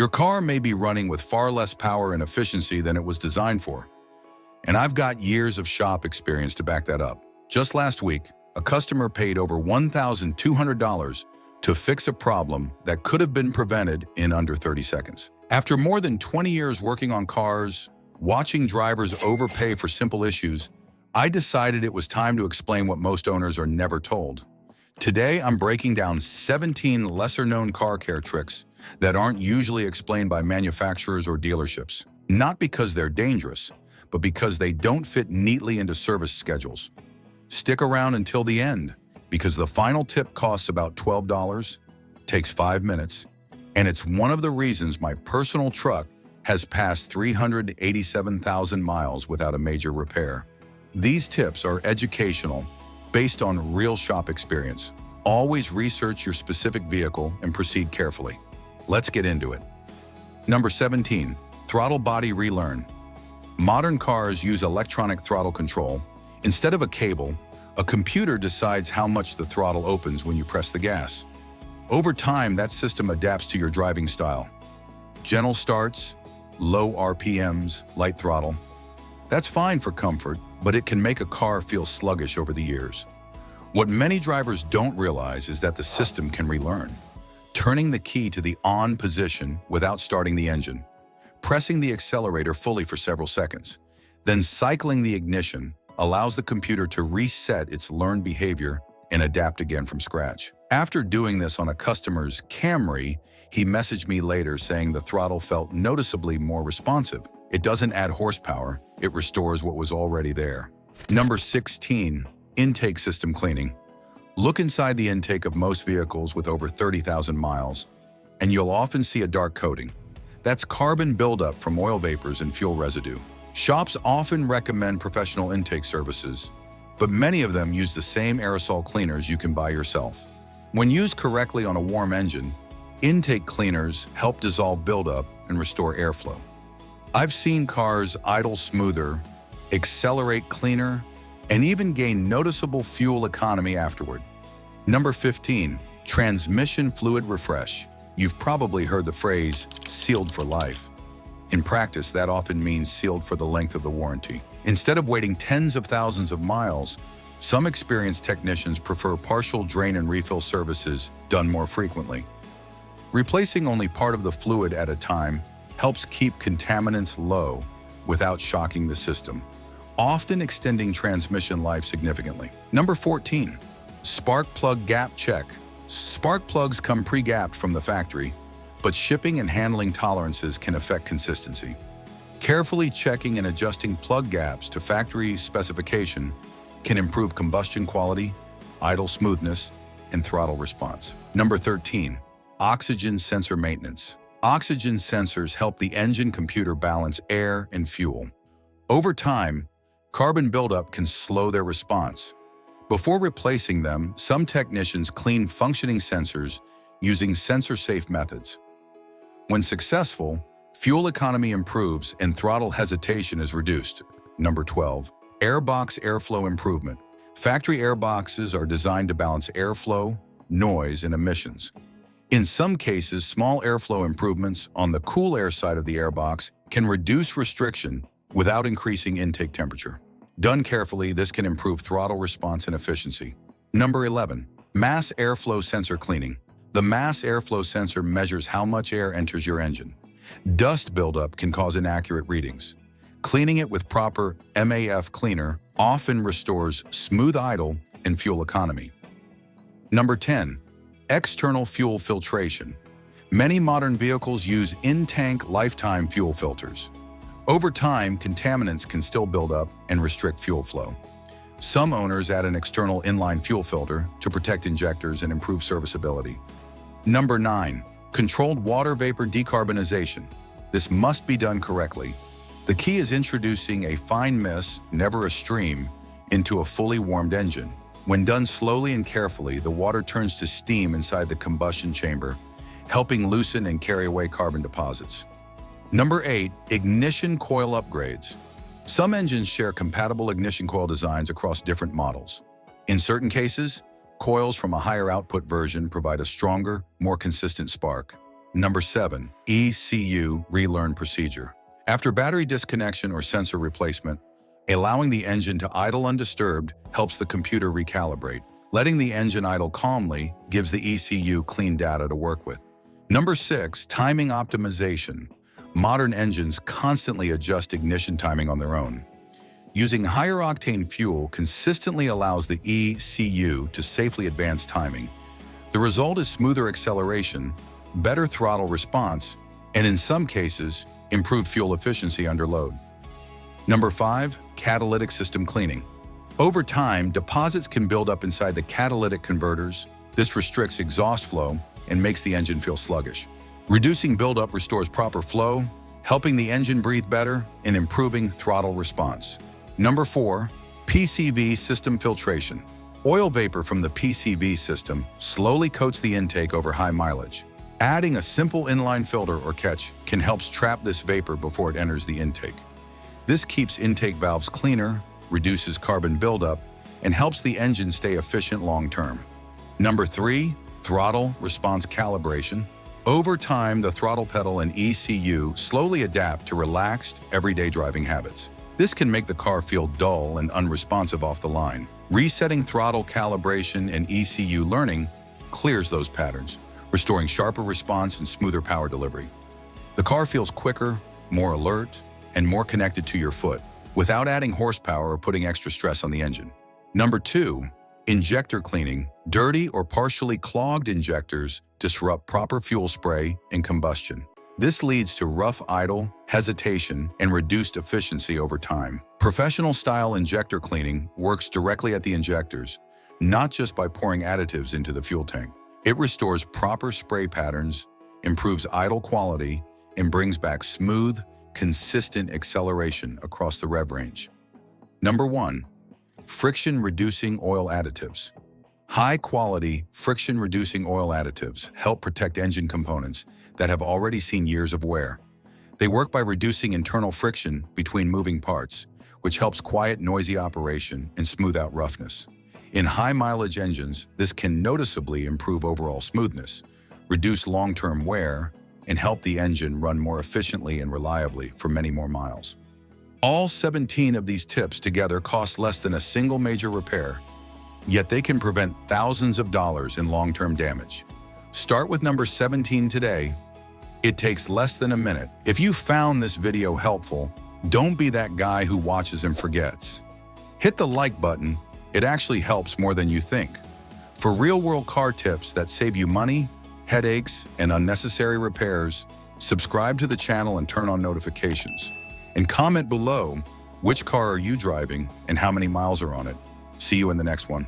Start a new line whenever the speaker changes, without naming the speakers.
Your car may be running with far less power and efficiency than it was designed for. And I've got years of shop experience to back that up. Just last week, a customer paid over $1,200 to fix a problem that could have been prevented in under 30 seconds. After more than 20 years working on cars, watching drivers overpay for simple issues, I decided it was time to explain what most owners are never told. Today, I'm breaking down 17 lesser-known car care tricks that aren't usually explained by manufacturers or dealerships. Not because they're dangerous, but because they don't fit neatly into service schedules. Stick around until the end, because the final tip costs about $12, takes 5 minutes, and it's one of the reasons my personal truck has passed 387,000 miles without a major repair. These tips are educational, based on real shop experience. Always research your specific vehicle and proceed carefully. Let's get into it. Number 17, throttle body relearn. Modern cars use electronic throttle control. Instead of a cable, a computer decides how much the throttle opens when you press the gas. Over time, that system adapts to your driving style. Gentle starts, low RPMs, light throttle. That's fine for comfort, but it can make a car feel sluggish over the years. What many drivers don't realize is that the system can relearn. Turning the key to the on position without starting the engine, pressing the accelerator fully for several seconds, then cycling the ignition allows the computer to reset its learned behavior and adapt again from scratch. After doing this on a customer's Camry, he messaged me later saying the throttle felt noticeably more responsive. It doesn't add horsepower, it restores what was already there. Number 16, intake system cleaning. Look inside the intake of most vehicles with over 30,000 miles, and you'll often see a dark coating. That's carbon buildup from oil vapors and fuel residue. Shops often recommend professional intake services, but many of them use the same aerosol cleaners you can buy yourself. When used correctly on a warm engine, intake cleaners help dissolve buildup and restore airflow. I've seen cars idle smoother, accelerate cleaner, and even gain noticeable fuel economy afterward. Number 15, transmission fluid refresh. You've probably heard the phrase, sealed for life. In practice, that often means sealed for the length of the warranty. Instead of waiting tens of thousands of miles, some experienced technicians prefer partial drain and refill services done more frequently. Replacing only part of the fluid at a time helps keep contaminants low without shocking the system, often extending transmission life significantly. Number 14, spark plug gap check. Spark plugs come pre-gapped from the factory, but shipping and handling tolerances can affect consistency. Carefully checking and adjusting plug gaps to factory specification can improve combustion quality, idle smoothness, and throttle response. Number 13, oxygen sensor maintenance. Oxygen sensors help the engine computer balance air and fuel. Over time, carbon buildup can slow their response. Before replacing them, some technicians clean functioning sensors using sensor-safe methods. When successful, fuel economy improves and throttle hesitation is reduced. Number 12, airbox airflow improvement. Factory airboxes are designed to balance airflow, noise, and emissions. In some cases, small airflow improvements on the cool air side of the airbox can reduce restriction without increasing intake temperature. Done carefully, this can improve throttle response and efficiency. Number 11, mass airflow sensor cleaning. The mass airflow sensor measures how much air enters your engine. Dust buildup can cause inaccurate readings. Cleaning it with proper MAF cleaner often restores smooth idle and fuel economy. Number 10, external fuel filtration. Many modern vehicles use in-tank lifetime fuel filters. Over time, contaminants can still build up and restrict fuel flow. Some owners add an external inline fuel filter to protect injectors and improve serviceability. Number 9, controlled water vapor decarbonization. This must be done correctly. The key is introducing a fine mist, never a stream, into a fully warmed engine. When done slowly and carefully, the water turns to steam inside the combustion chamber, helping loosen and carry away carbon deposits. Number 8, ignition coil upgrades. Some engines share compatible ignition coil designs across different models. In certain cases, coils from a higher output version provide a stronger, more consistent spark. Number 7. ECU relearn procedure. After battery disconnection or sensor replacement, allowing the engine to idle undisturbed helps the computer recalibrate. Letting the engine idle calmly gives the ECU clean data to work with. Number 6. Timing optimization. Modern engines constantly adjust ignition timing on their own. Using higher octane fuel consistently allows the ECU to safely advance timing. The result is smoother acceleration, better throttle response, and in some cases, improved fuel efficiency under load. Number 5. Catalytic system cleaning. Over time, deposits can build up inside the catalytic converters. This restricts exhaust flow and makes the engine feel sluggish. Reducing buildup restores proper flow, helping the engine breathe better and improving throttle response. Number 4. PCV system filtration. Oil vapor from the PCV system slowly coats the intake over high mileage. Adding a simple inline filter or catch can help trap this vapor before it enters the intake. This keeps intake valves cleaner, reduces carbon buildup, and helps the engine stay efficient long-term. Number 3. Throttle response calibration. Over time, the throttle pedal and ECU slowly adapt to relaxed, everyday driving habits. This can make the car feel dull and unresponsive off the line. Resetting throttle calibration and ECU learning clears those patterns, restoring sharper response and smoother power delivery. The car feels quicker, more alert, and more connected to your foot, without adding horsepower or putting extra stress on the engine. Number 2. Injector cleaning. Dirty or partially clogged injectors disrupt proper fuel spray and combustion. This leads to rough idle, hesitation, and reduced efficiency over time. Professional-style injector cleaning works directly at the injectors, not just by pouring additives into the fuel tank. It restores proper spray patterns, improves idle quality, and brings back smooth, consistent acceleration across the rev range. Number 1. Friction-reducing oil additives. High-quality, friction-reducing oil additives help protect engine components that have already seen years of wear. They work by reducing internal friction between moving parts, which helps quiet noisy operation and smooth out roughness. In high-mileage engines, this can noticeably improve overall smoothness, reduce long-term wear, and help the engine run more efficiently and reliably for many more miles. All 17 of these tips together cost less than a single major repair, yet they can prevent thousands of dollars in long-term damage. Start with number 17 today. It takes less than a minute. If you found this video helpful, don't be that guy who watches and forgets. Hit the like button. It actually helps more than you think. For real-world car tips that save you money, headaches, and unnecessary repairs, subscribe to the channel and turn on notifications. And comment below, which car are you driving and how many miles are on it? See you in the next one.